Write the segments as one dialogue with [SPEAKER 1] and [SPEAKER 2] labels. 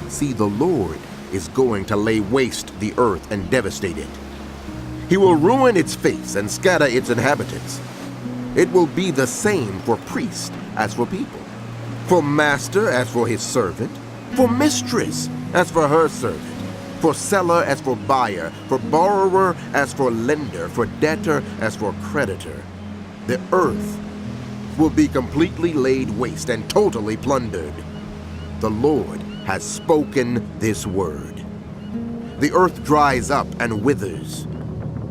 [SPEAKER 1] See, the Lord is going to lay waste the earth and devastate it. He will ruin its face and scatter its inhabitants. It will be the same for priest as for people, for master as for his servant, for mistress as for her servant, for seller as for buyer, for borrower as for lender, for debtor as for creditor. The earth will be completely laid waste and totally plundered. The Lord has spoken this word. The earth dries up and withers.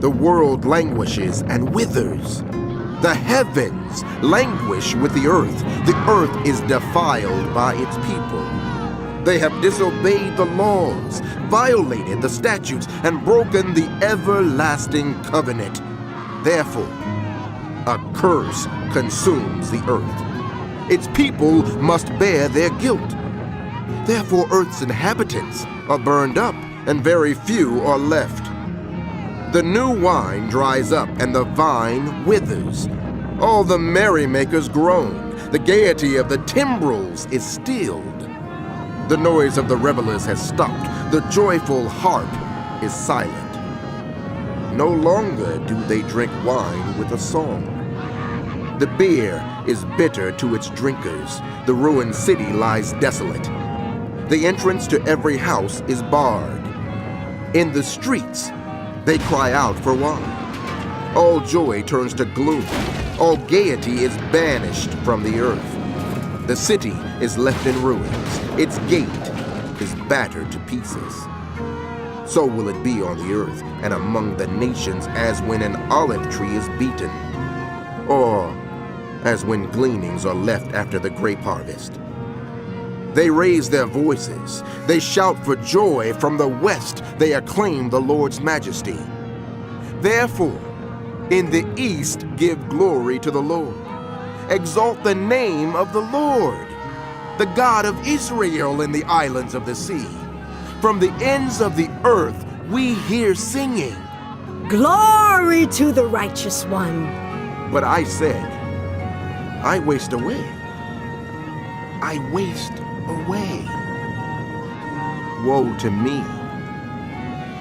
[SPEAKER 1] The world languishes and withers. The heavens languish with the earth. The earth is defiled by its people. They have disobeyed the laws, violated the statutes, and broken the everlasting covenant. Therefore, a curse consumes the earth. Its people must bear their guilt. Therefore, earth's inhabitants are burned up, and very few are left. The new wine dries up, and the vine withers. All the merrymakers groan. The gaiety of the timbrels is stilled. The noise of the revelers has stopped. The joyful harp is silent. No longer do they drink wine with a song. The beer is bitter to its drinkers. The ruined city lies desolate. The entrance to every house is barred. In the streets, they cry out for wine. All joy turns to gloom. All gaiety is banished from the earth. The city is left in ruins. Its gate is battered to pieces. So will it be on the earth and among the nations as when an olive tree is beaten, or as when gleanings are left after the grape harvest. They raise their voices. They shout for joy from the west. They acclaim the Lord's majesty. Therefore, in the east give glory to the Lord. Exalt the name of the Lord, the God of Israel in the islands of the sea. From the ends of the earth we hear singing.
[SPEAKER 2] Glory to the righteous one.
[SPEAKER 1] But I said, I waste away. I waste away. Woe to me.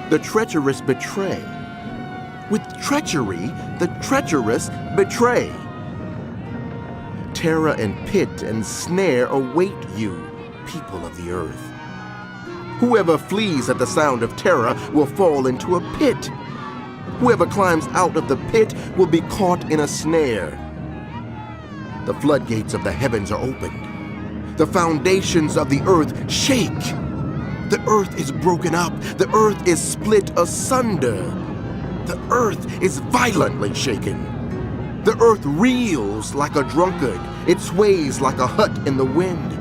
[SPEAKER 1] The treacherous betray. With treachery, the treacherous betray. Terror and pit and snare await you, people of the earth. Whoever flees at the sound of terror will fall into a pit. Whoever climbs out of the pit will be caught in a snare. The floodgates of the heavens are opened. The foundations of the earth shake. The earth is broken up. The earth is split asunder. The earth is violently shaken. The earth reels like a drunkard. It sways like a hut in the wind.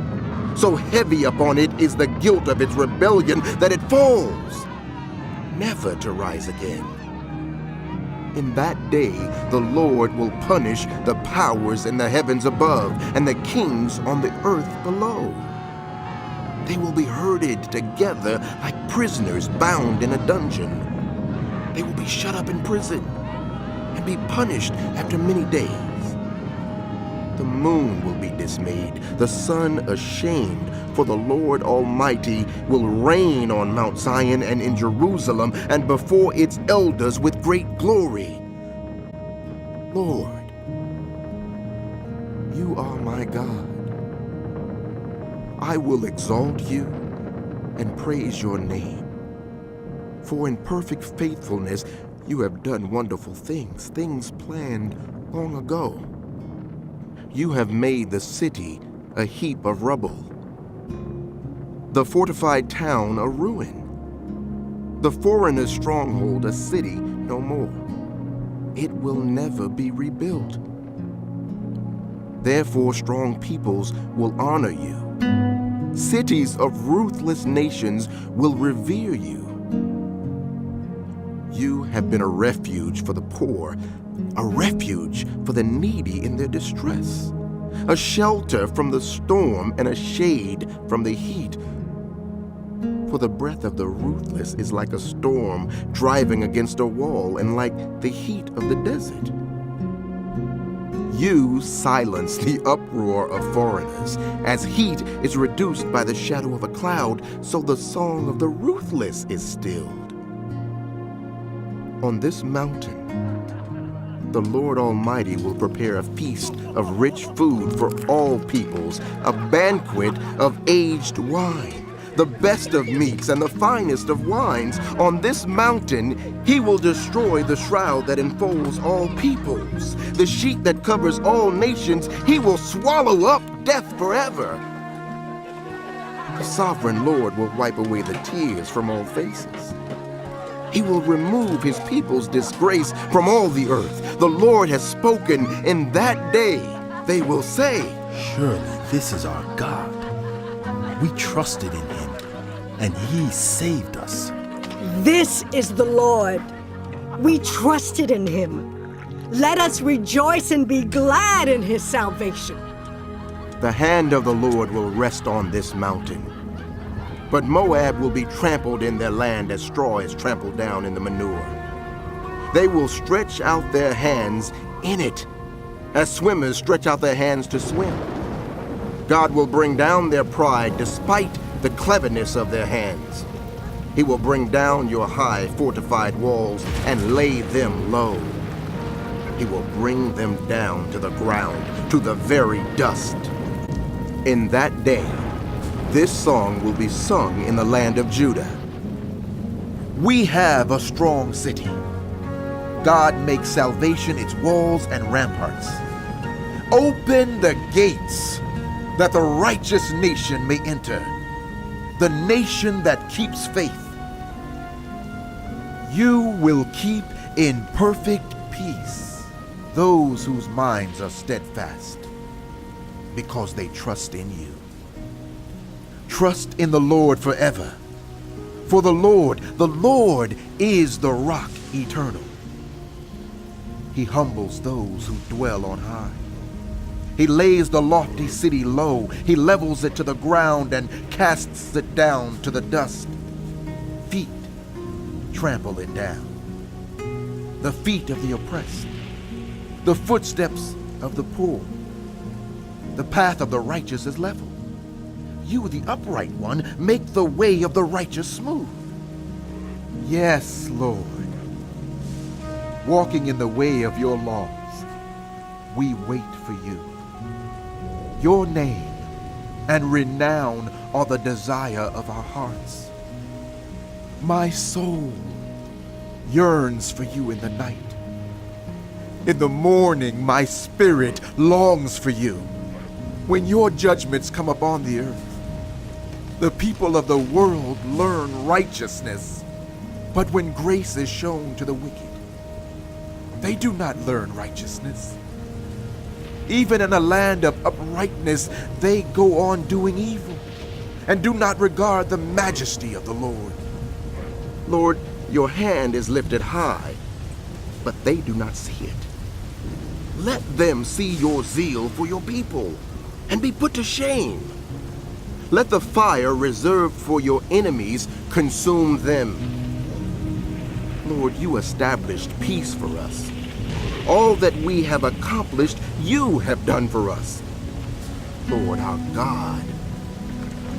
[SPEAKER 1] So heavy upon it is the guilt of its rebellion that it falls, never to rise again. In that day, the Lord will punish the powers in the heavens above and the kings on the earth below. They will be herded together like prisoners bound in a dungeon. They will be shut up in prison and be punished after many days. The moon will be dismayed, the sun ashamed, for the Lord Almighty will reign on Mount Zion and in Jerusalem and before its elders with great glory. Lord, you are my God. I will exalt you and praise your name. For in perfect faithfulness you have done wonderful things, things planned long ago. You have made the city a heap of rubble, the fortified town a ruin, the foreigner's stronghold a city no more. It will never be rebuilt. Therefore, strong peoples will honor you. Cities of ruthless nations will revere you. You have been a refuge for the poor, a refuge for the needy in their distress, a shelter from the storm and a shade from the heat. For the breath of the ruthless is like a storm driving against a wall and like the heat of the desert. You silence the uproar of foreigners, as heat is reduced by the shadow of a cloud, so the song of the ruthless is stilled. On this mountain, the Lord Almighty will prepare a feast of rich food for all peoples, a banquet of aged wine, the best of meats and the finest of wines. On this mountain, he will destroy the shroud that enfolds all peoples, the sheet that covers all nations. He will swallow up death forever. The sovereign Lord will wipe away the tears from all faces. He will remove his people's disgrace from all the earth. The Lord has spoken. In that day, they will say,
[SPEAKER 3] "Surely this is our God. We trusted in him, and he saved us."
[SPEAKER 2] This is the Lord. We trusted in him. Let us rejoice and be glad in his salvation.
[SPEAKER 1] The hand of the Lord will rest on this mountain. But Moab will be trampled in their land as straw is trampled down in the manure. They will stretch out their hands in it, as swimmers stretch out their hands to swim. God will bring down their pride despite the cleverness of their hands. He will bring down your high fortified walls and lay them low. He will bring them down to the ground, to the very dust. In that day, this song will be sung in the land of Judah. We have a strong city. God makes salvation its walls and ramparts. Open the gates that the righteous nation may enter, the nation that keeps faith. You will keep in perfect peace those whose minds are steadfast, because they trust in you. Trust in the Lord forever. For the Lord is the rock eternal. He humbles those who dwell on high. He lays the lofty city low. He levels it to the ground and casts it down to the dust. Feet trample it down. The feet of the oppressed. The footsteps of the poor. The path of the righteous is level. You, the upright one, make the way of the righteous smooth. Yes, Lord. Walking in the way of your laws, we wait for you. Your name and renown are the desire of our hearts. My soul yearns for you in the night. In the morning, my spirit longs for you. When your judgments come upon the earth, the people of the world learn righteousness. But when grace is shown to the wicked, they do not learn righteousness. Even in a land of uprightness, they go on doing evil and do not regard the majesty of the Lord. Lord, your hand is lifted high, but they do not see it. Let them see your zeal for your people and be put to shame. Let the fire reserved for your enemies consume them. Lord, you established peace for us. All that we have accomplished, you have done for us. Lord our God,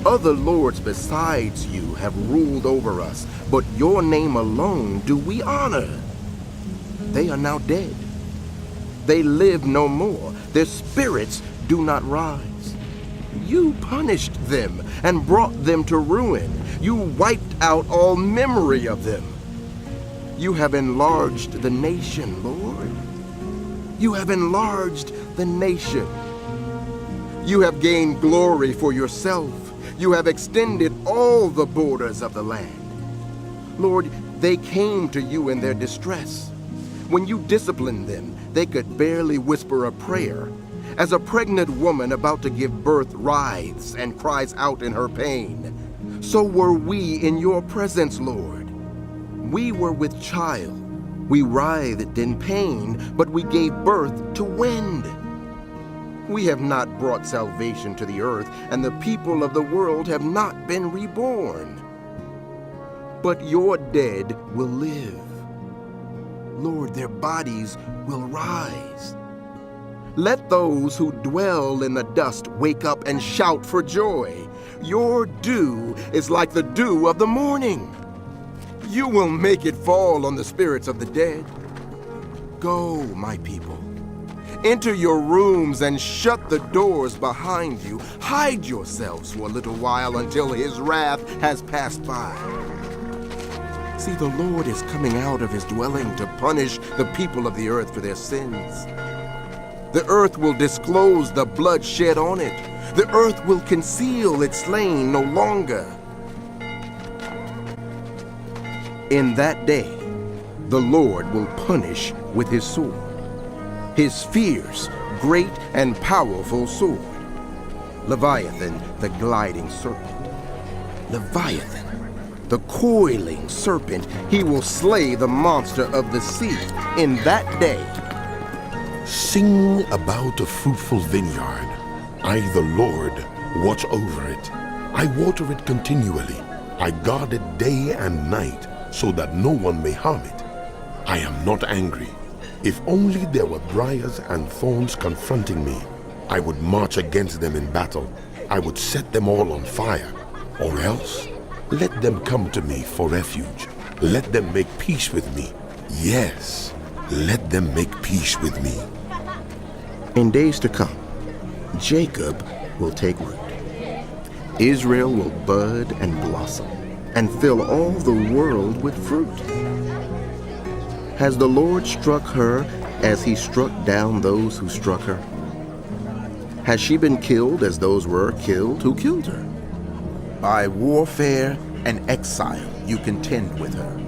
[SPEAKER 1] other lords besides you have ruled over us, but your name alone do we honor. They are now dead. They live no more. Their spirits do not rise. You punished them and brought them to ruin. You wiped out all memory of them. You have enlarged the nation, Lord. You have enlarged the nation. You have gained glory for yourself. You have extended all the borders of the land. Lord, they came to you in their distress. When you disciplined them, they could barely whisper a prayer. As a pregnant woman about to give birth writhes and cries out in her pain, so were we in your presence, Lord. We were with child. We writhed in pain, but we gave birth to wind. We have not brought salvation to the earth, and the people of the world have not been reborn. But your dead will live. Lord, their bodies will rise. Let those who dwell in the dust wake up and shout for joy. Your dew is like the dew of the morning. You will make it fall on the spirits of the dead. Go, my people. Enter your rooms and shut the doors behind you. Hide yourselves for a little while until his wrath has passed by. See, the Lord is coming out of his dwelling to punish the people of the earth for their sins. The earth will disclose the blood shed on it. The earth will conceal its slain no longer. In that day, the Lord will punish with his sword, his fierce, great, and powerful sword. Leviathan, the gliding serpent. Leviathan, the coiling serpent, he will slay the monster of the sea in that day.
[SPEAKER 4] Sing about a fruitful vineyard. I, the Lord, watch over it. I water it continually. I guard it day and night, so that no one may harm it. I am not angry. If only there were briars and thorns confronting me, I would march against them in battle. I would set them all on fire. Or else, let them come to me for refuge. Let them make peace with me. Yes, let them make peace with me.
[SPEAKER 1] In days to come, Jacob will take root. Israel will bud and blossom and fill all the world with fruit. Has the Lord struck her as he struck down those who struck her? Has she been killed as those were killed who killed her? By warfare and exile you contend with her.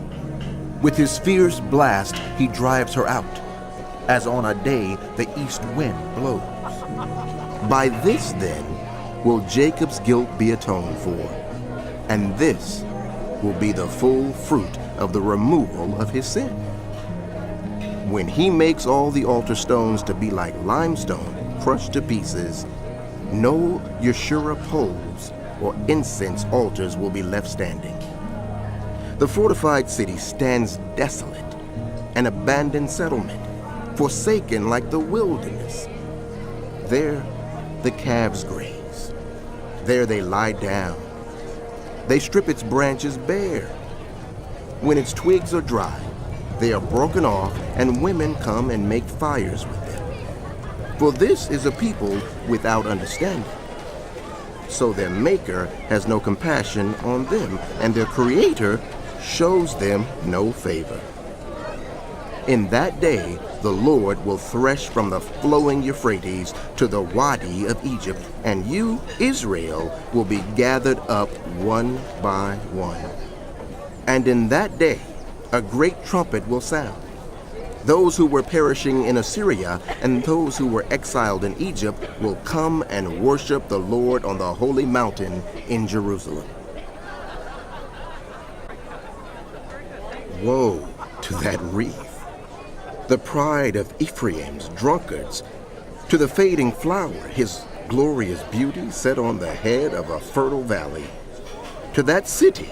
[SPEAKER 1] With his fierce blast he drives her out, as on a day the east wind blows. By this, then, will Jacob's guilt be atoned for, and this will be the full fruit of the removal of his sin. When he makes all the altar stones to be like limestone, crushed to pieces, no Yeshua poles or incense altars will be left standing. The fortified city stands desolate, an abandoned settlement, forsaken like the wilderness. There the calves graze. There they lie down. They strip its branches bare. When its twigs are dry, they are broken off, and women come and make fires with them. For this is a people without understanding. So their Maker has no compassion on them, and their Creator shows them no favor. In that day, the Lord will thresh from the flowing Euphrates to the Wadi of Egypt, and you, Israel, will be gathered up one by one. And in that day, a great trumpet will sound. Those who were perishing in Assyria and those who were exiled in Egypt will come and worship the Lord on the holy mountain in Jerusalem. Woe to that wreath, the pride of Ephraim's drunkards, to the fading flower, his glorious beauty set on the head of a fertile valley, to that city,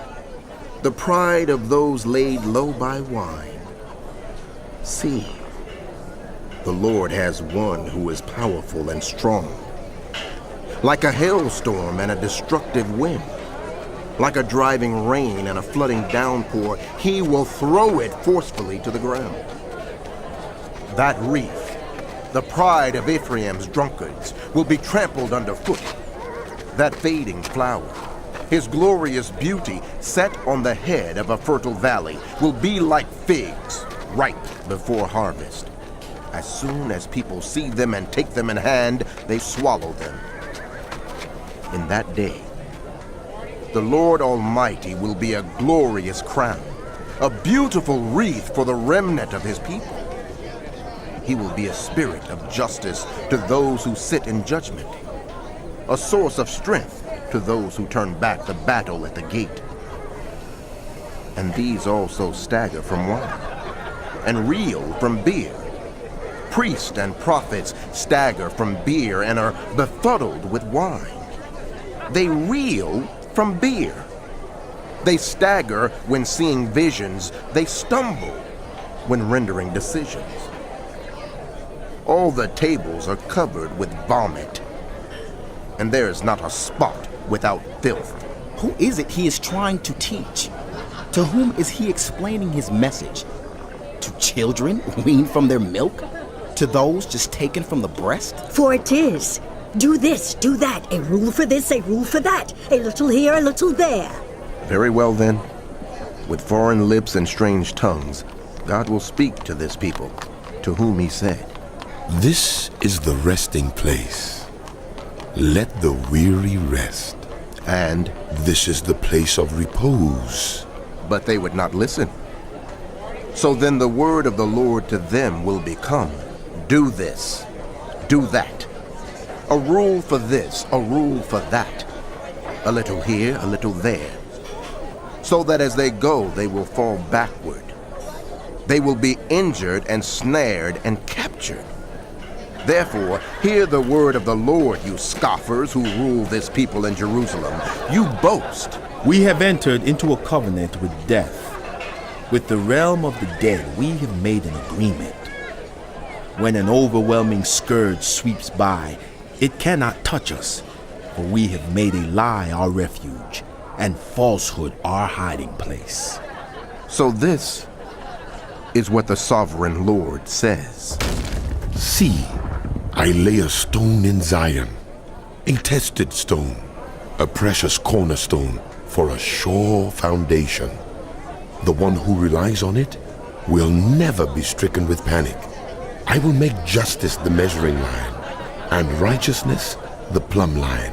[SPEAKER 1] the pride of those laid low by wine. See, the Lord has one who is powerful and strong, like a hailstorm and a destructive wind, like a driving rain and a flooding downpour. He will throw it forcefully to the ground. That wreath, the pride of Ephraim's drunkards, will be trampled underfoot. That fading flower, his glorious beauty set on the head of a fertile valley, will be like figs ripe before harvest. As soon as people see them and take them in hand, they swallow them. In that day, the Lord Almighty will be a glorious crown, a beautiful wreath for the remnant of his people. He will be a spirit of justice to those who sit in judgment, a source of strength to those who turn back the battle at the gate. And these also stagger from wine and reel from beer. Priests and prophets stagger from beer and are befuddled with wine. They reel from beer. They stagger when seeing visions. They stumble when rendering decisions. All the tables are covered with vomit, and there is not a spot without filth.
[SPEAKER 5] Who is it he is trying to teach? To whom is he explaining his message? To children weaned from their milk? To those just taken from the breast?
[SPEAKER 2] For it is, do this, do that, a rule for this, a rule for that, a little here, a little there.
[SPEAKER 1] Very well then, with foreign lips and strange tongues, God will speak to this people, to whom he said,
[SPEAKER 4] This is the resting place. Let the weary rest.
[SPEAKER 1] and,
[SPEAKER 4] This is the place of repose.
[SPEAKER 1] but they would not listen. So then the word of the Lord to them will become, do this, do that. A rule for this, a rule for that. A little here, a little there. So that as they go, they will fall backward. They will be injured and snared and captured. Therefore, hear the word of the Lord, you scoffers who rule this people in Jerusalem. You boast.
[SPEAKER 3] We have entered into a covenant with death. With the realm of the dead, we have made an agreement. When an overwhelming scourge sweeps by, it cannot touch us, for we have made a lie our refuge, and falsehood our hiding place.
[SPEAKER 1] So this is what the sovereign Lord says.
[SPEAKER 4] See, I lay a stone in Zion, a tested stone, a precious cornerstone for a sure foundation. The one who relies on it will never be stricken with panic. I will make justice the measuring line, and righteousness the plumb line.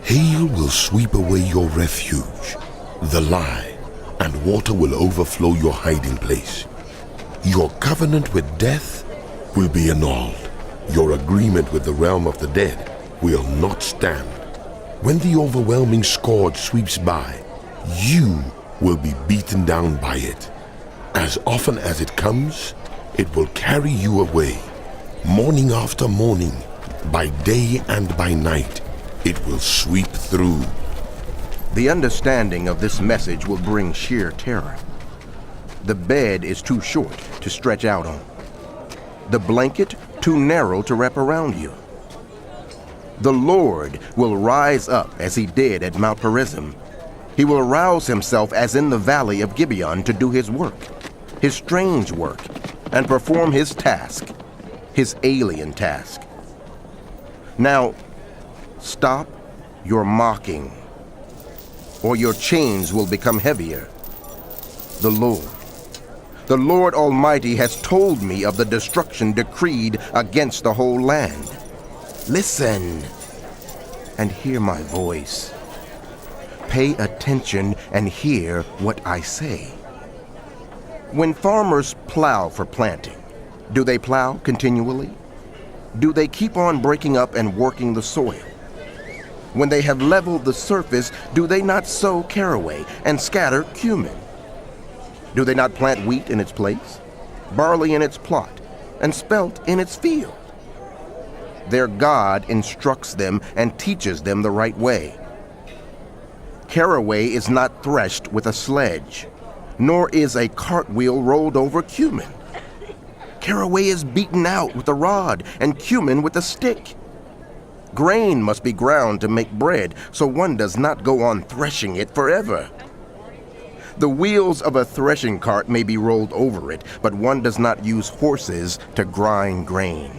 [SPEAKER 4] Hail will sweep away your refuge, the lie, and water will overflow your hiding place. Your covenant with death will be annulled. Your agreement with the realm of the dead will not stand. When the overwhelming scourge sweeps by, you will be beaten down by it. As often as it comes, it will carry you away. Morning after morning, by day and by night, it will sweep through.
[SPEAKER 1] The understanding of this message will bring sheer terror. The bed is too short to stretch out on. The blanket too narrow to wrap around you. The Lord will rise up as he did at Mount Perizim. He will rouse himself as in the valley of Gibeon to do his work, his strange work, and perform his task, his alien task. Now, stop your mocking, or your chains will become heavier. The Lord Almighty has told me of the destruction decreed against the whole land. Listen and hear my voice. Pay attention and hear what I say. When farmers plow for planting, do they plow continually? Do they keep on breaking up and working the soil? When they have leveled the surface, do they not sow caraway and scatter cumin? Do they not plant wheat in its place, barley in its plot, and spelt in its field? Their God instructs them and teaches them the right way. Caraway is not threshed with a sledge, nor is a cartwheel rolled over cumin. Caraway is beaten out with a rod, and cumin with a stick. Grain must be ground to make bread, so one does not go on threshing it forever. The wheels of a threshing cart may be rolled over it, but one does not use horses to grind grain.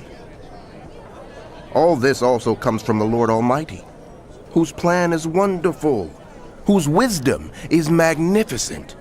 [SPEAKER 1] All this also comes from the Lord Almighty, whose plan is wonderful, whose wisdom is magnificent.